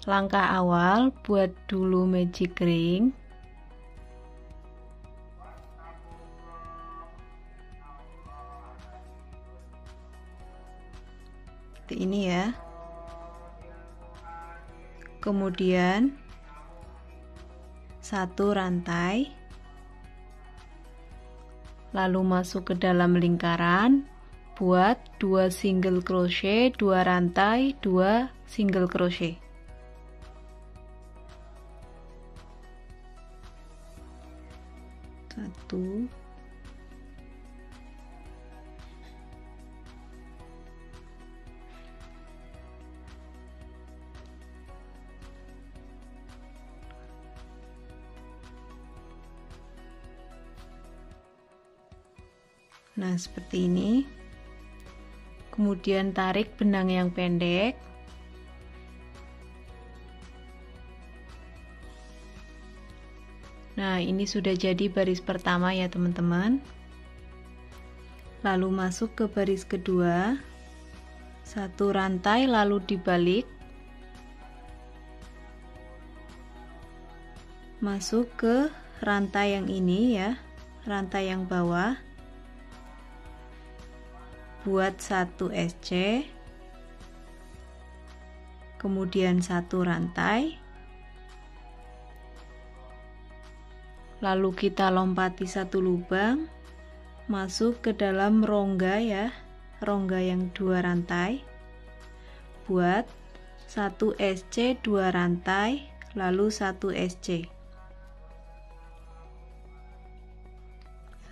Langkah awal, buat dulu magic ring. Seperti ini ya. Kemudian satu rantai, lalu masuk ke dalam lingkaran, buat 2 single crochet, 2 rantai, 2 single crochet. Satu, nah seperti ini. Kemudian tarik benang yang pendek. Nah, ini sudah jadi baris pertama ya teman-teman. Lalu masuk ke baris kedua, satu rantai lalu dibalik, masuk ke rantai yang ini ya, rantai yang bawah, buat 1 SC, kemudian satu rantai, lalu kita lompati satu lubang, masuk ke dalam rongga ya, rongga yang 2 rantai, buat 1 SC, 2 rantai, lalu 1 SC,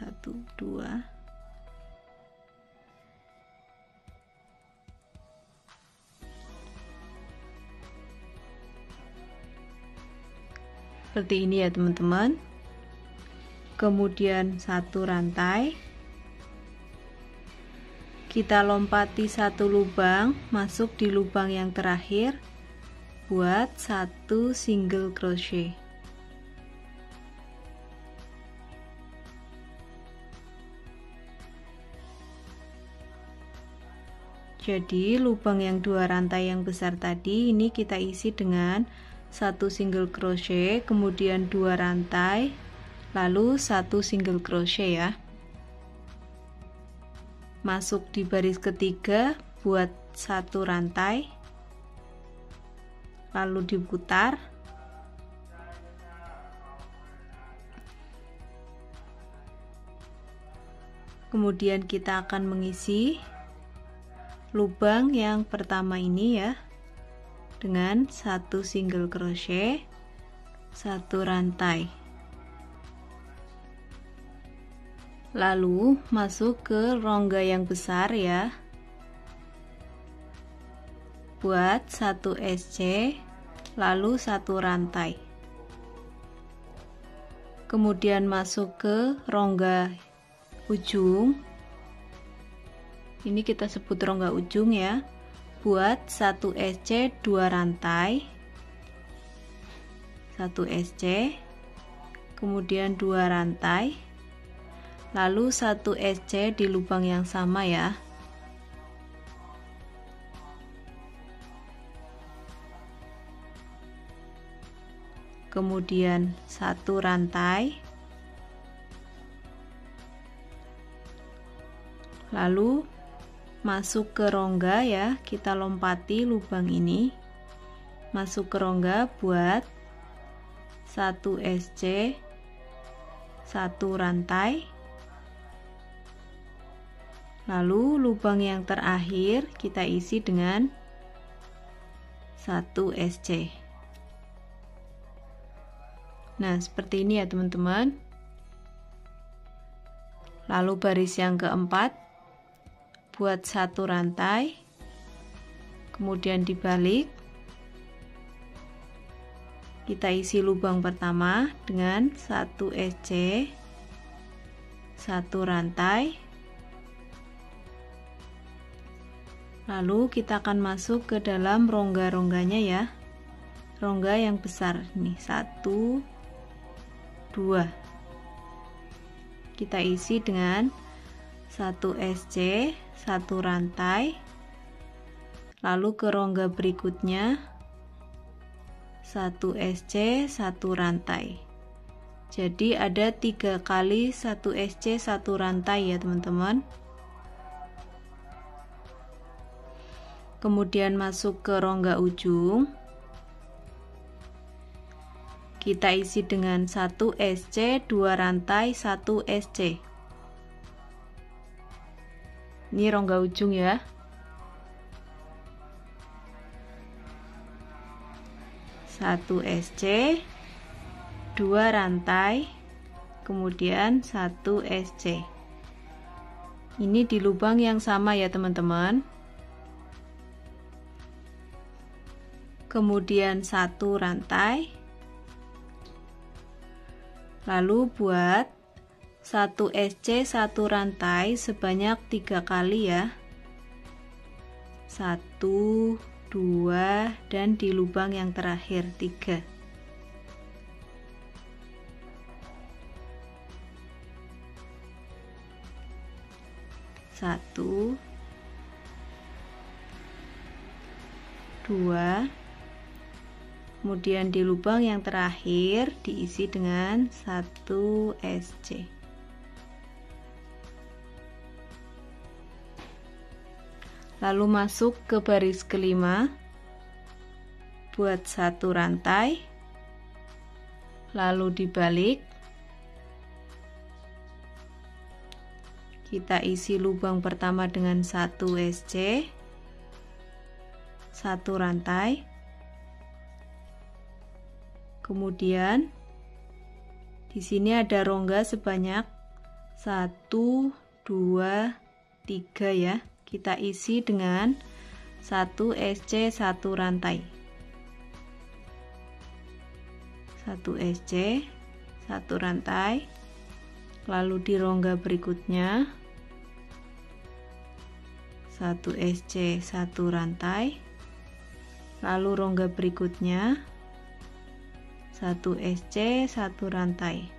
1 2, seperti ini ya teman-teman. Kemudian satu rantai, kita lompati satu lubang, masuk di lubang yang terakhir, buat 1 single crochet. Jadi lubang yang 2 rantai yang besar tadi ini kita isi dengan 1 single crochet, kemudian 2 rantai, lalu 1 single crochet ya. Masuk di baris ketiga, buat 1 rantai, lalu diputar, kemudian kita akan mengisi lubang yang pertama ini ya dengan 1 single crochet, 1 rantai, lalu masuk ke rongga yang besar ya, buat 1 SC, lalu 1 rantai, kemudian masuk ke rongga ujung, ini kita sebut rongga ujung ya, buat 1 SC, 2 rantai, 1 SC, kemudian 2 rantai, lalu 1 SC di lubang yang sama ya. Kemudian 1 rantai, lalu masuk ke rongga ya, kita lompati lubang ini, masuk ke rongga, buat 1 SC, 1 rantai, lalu lubang yang terakhir kita isi dengan 1 SC. Nah seperti ini ya teman-teman. Lalu baris yang keempat, buat 1 rantai, kemudian dibalik, kita isi lubang pertama dengan 1 SC, 1 rantai, lalu kita akan masuk ke dalam rongga-rongganya ya, rongga yang besar nih, 1 2, kita isi dengan 1 SC, 1 rantai, lalu ke rongga berikutnya 1 SC, 1 rantai. Jadi ada 3 kali 1 SC 1 rantai ya teman-teman. Kemudian masuk ke rongga ujung. Kita isi dengan 1 SC, 2 rantai, 1 SC. Ini rongga ujung ya. 1 SC, 2 rantai, kemudian 1 SC. Ini di lubang yang sama ya teman-teman. Kemudian 1 rantai. Lalu buat 1 SC 1 rantai sebanyak 3 kali ya. 1, 2, dan di lubang yang terakhir 3. Satu, 2, kemudian di lubang yang terakhir diisi dengan 1 SC. Lalu masuk ke baris kelima, buat 1 rantai, lalu dibalik, kita isi lubang pertama dengan 1 SC, 1 rantai, kemudian di sini ada rongga sebanyak 1, 2, 3 ya. Kita isi dengan 1 SC 1 rantai. 1 SC 1 rantai. Lalu di rongga berikutnya 1 SC 1 rantai. Lalu rongga berikutnya 1 SC 1 rantai.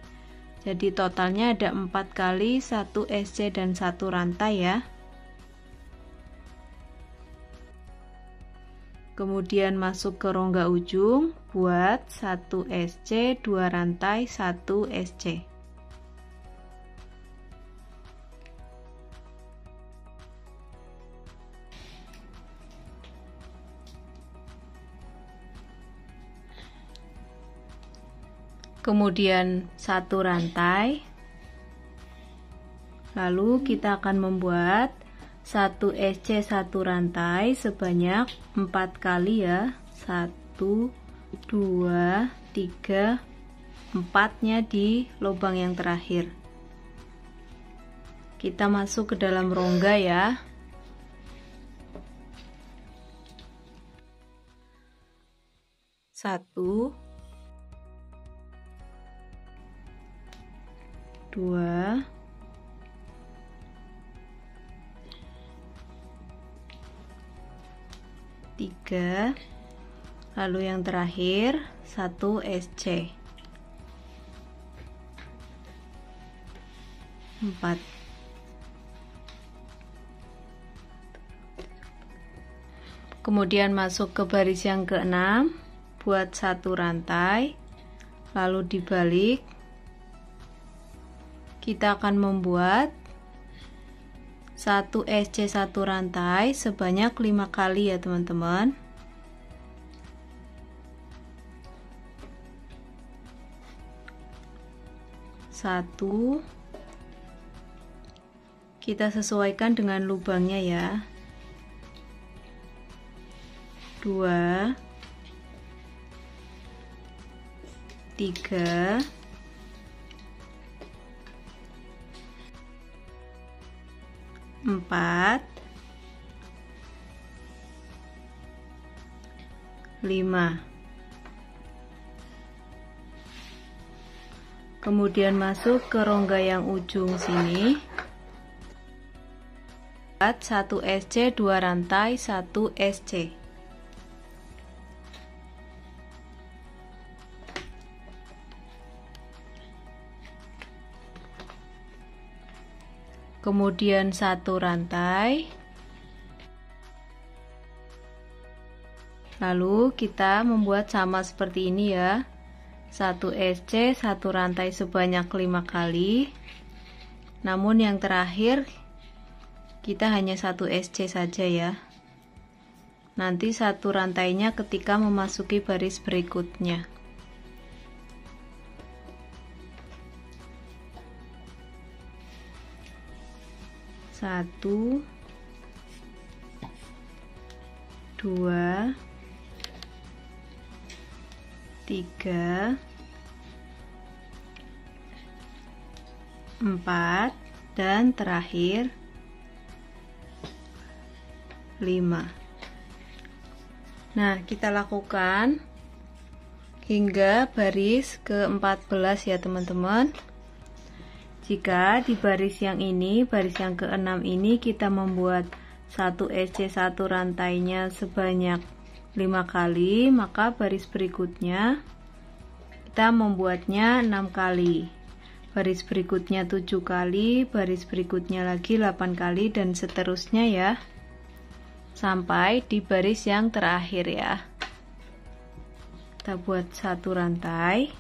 Jadi totalnya ada 4 kali 1 SC dan 1 rantai ya. Kemudian masuk ke rongga ujung, buat 1 SC 2 rantai 1 SC. Kemudian 1 rantai. Lalu kita akan membuat 1 SC 1 rantai sebanyak 4 kali ya. 1, 2, 3, 4-nya di lubang yang terakhir. Kita masuk ke dalam rongga ya. Satu, 2, 3, lalu yang terakhir 1 SC, 4. Kemudian masuk ke baris yang ke-6, buat 1 rantai, lalu dibalik. Kita akan membuat 1 SC 1 rantai sebanyak 5 kali ya teman-teman. Satu, kita sesuaikan dengan lubangnya ya. 2, 3, 4, 5. Kemudian masuk ke rongga yang ujung sini. Buat 1 SC 2 rantai 1 SC. Kemudian 1 rantai, Lalu kita membuat sama seperti ini ya. 1 SC, 1 rantai sebanyak 5 kali. Namun yang terakhir kita hanya 1 SC saja ya. Nanti 1 rantainya ketika memasuki baris berikutnya. Satu, 2, 3, 4, dan terakhir 5. Nah, kita lakukan hingga baris ke-14 ya teman-teman. Jika di baris yang ini, baris yang ke-6 ini kita membuat 1 SC 1 rantainya sebanyak 5 kali, maka baris berikutnya kita membuatnya 6 kali. Baris berikutnya 7 kali, baris berikutnya lagi 8 kali, dan seterusnya ya. Sampai di baris yang terakhir ya. Kita buat 1 rantai,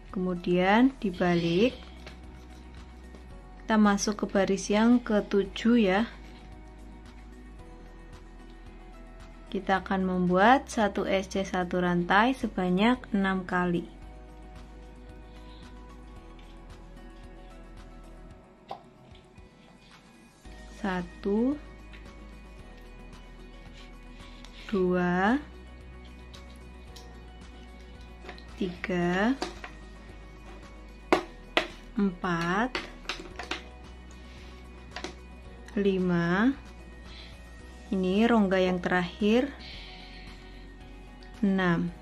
kemudian dibalik. Kita masuk ke baris yang ke-7 ya. Kita akan membuat 1 SC 1 rantai sebanyak 6 kali. Satu, 2, 3, 4, 5. Ini rongga yang terakhir 6.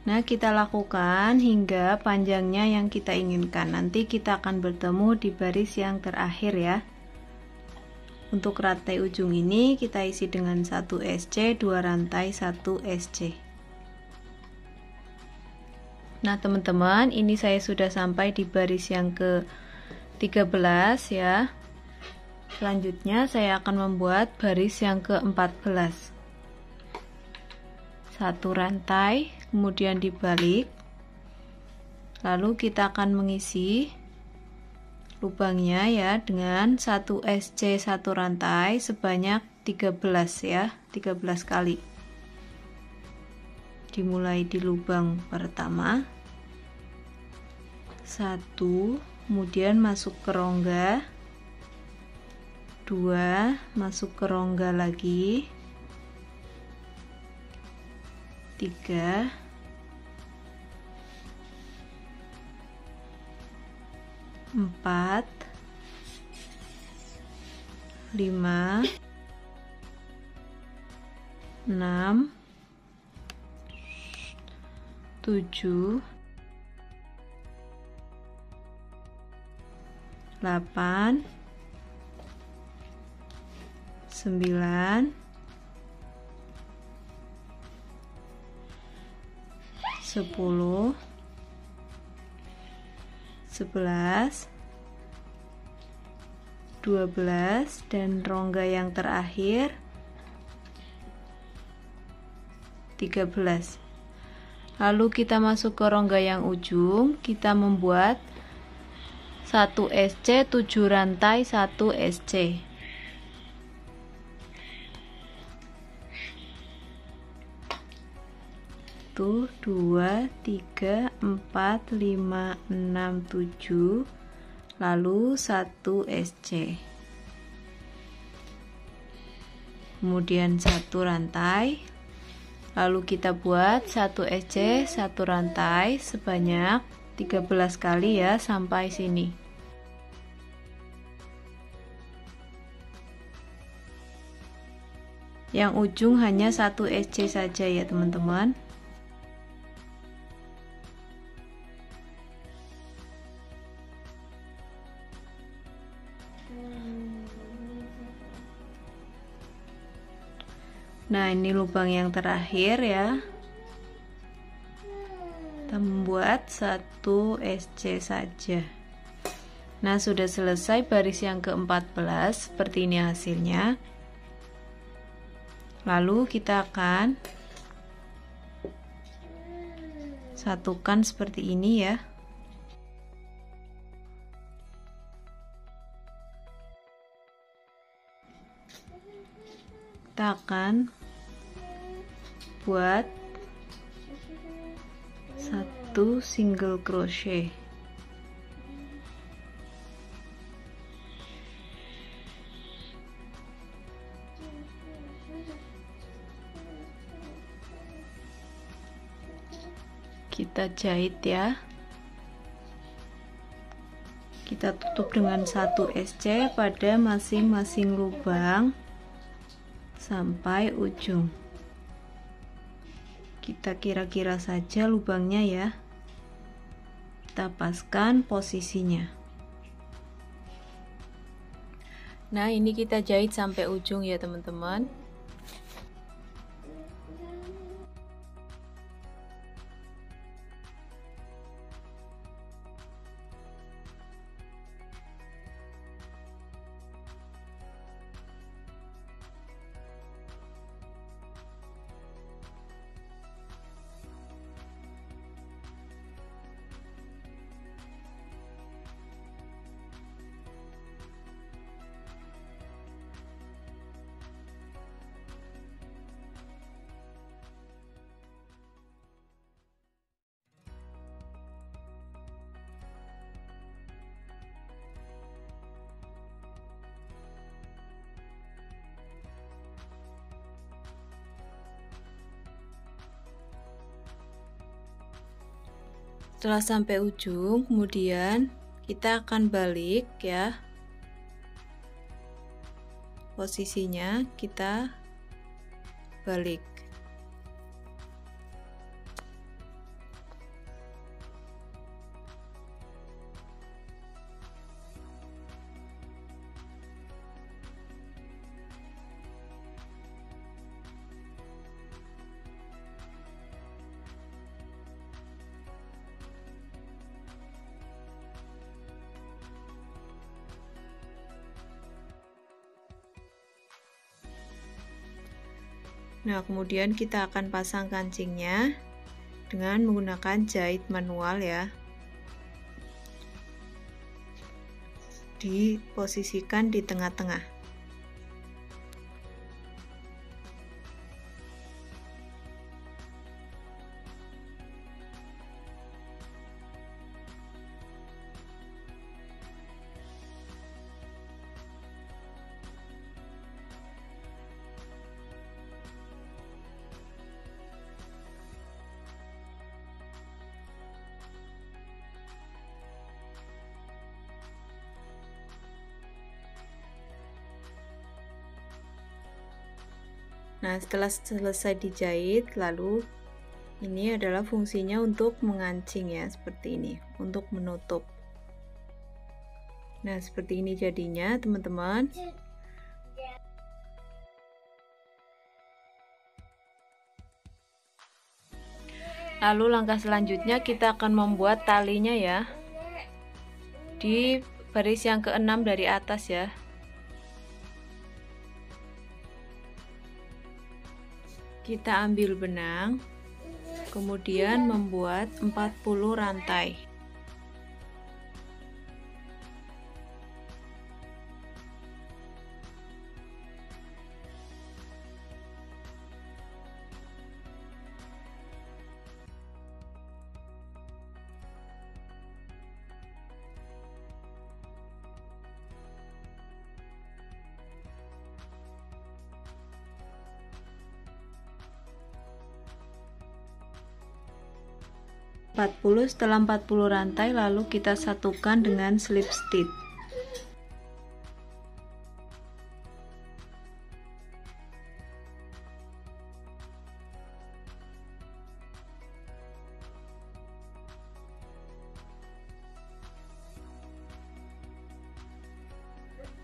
Nah, kita lakukan hingga panjangnya yang kita inginkan. Nanti kita akan bertemu di baris yang terakhir ya. Untuk rantai ujung ini kita isi dengan 1 SC, 2 rantai, 1 SC. Nah, teman-teman, ini saya sudah sampai di baris yang ke-13 ya. Selanjutnya saya akan membuat baris yang ke-14. 1 rantai, kemudian dibalik. Lalu kita akan mengisi lubangnya ya dengan 1 SC 1 rantai sebanyak 13 ya, 13 kali. Dimulai di lubang pertama. 1, kemudian masuk ke rongga. 2, masuk ke rongga lagi. 3, 4, 5, 6, 7, 8, 9, 10, 11, 12, dan rongga yang terakhir 13. Lalu kita masuk ke rongga yang ujung, kita membuat 1 SC 7 rantai 1 SC. 1, 2, 3, 4, 5, 6, 7, lalu 1 SC, kemudian 1 rantai, lalu kita buat 1 SC 1 rantai sebanyak 13 kali ya sampai sini. Yang ujung hanya 1 SC saja ya teman-teman. Nah, ini lubang yang terakhir ya. Kita membuat 1 SC saja. Nah, sudah selesai baris yang ke-14. Seperti ini hasilnya. Lalu kita akan satukan seperti ini ya. Kita akan buat satu single crochet. Kita jahit ya. Kita tutup dengan 1 SC pada masing-masing lubang sampai ujung. Kita kira-kira saja lubangnya ya. Kita paskan posisinya. Nah, ini kita jahit sampai ujung ya teman-teman. Setelah sampai ujung, kemudian kita akan balik ya. Posisinya kita balik. Nah, kemudian kita akan pasang kancingnya dengan menggunakan jahit manual ya. Diposisikan di tengah-tengah. Nah, setelah selesai dijahit, lalu ini adalah fungsinya untuk mengancing ya, seperti ini, untuk menutup. Nah, seperti ini jadinya, teman-teman. Lalu langkah selanjutnya kita akan membuat talinya ya. Di baris yang ke-6 dari atas ya. Kita ambil benang, kemudian membuat 40 rantai. Setelah 40 rantai lalu kita satukan dengan slip stitch.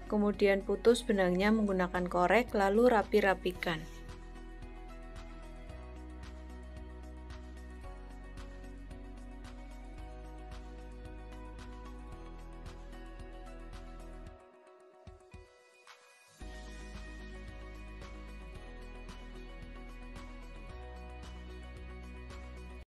Kemudian putus benangnya menggunakan korek lalu rapi-rapikan.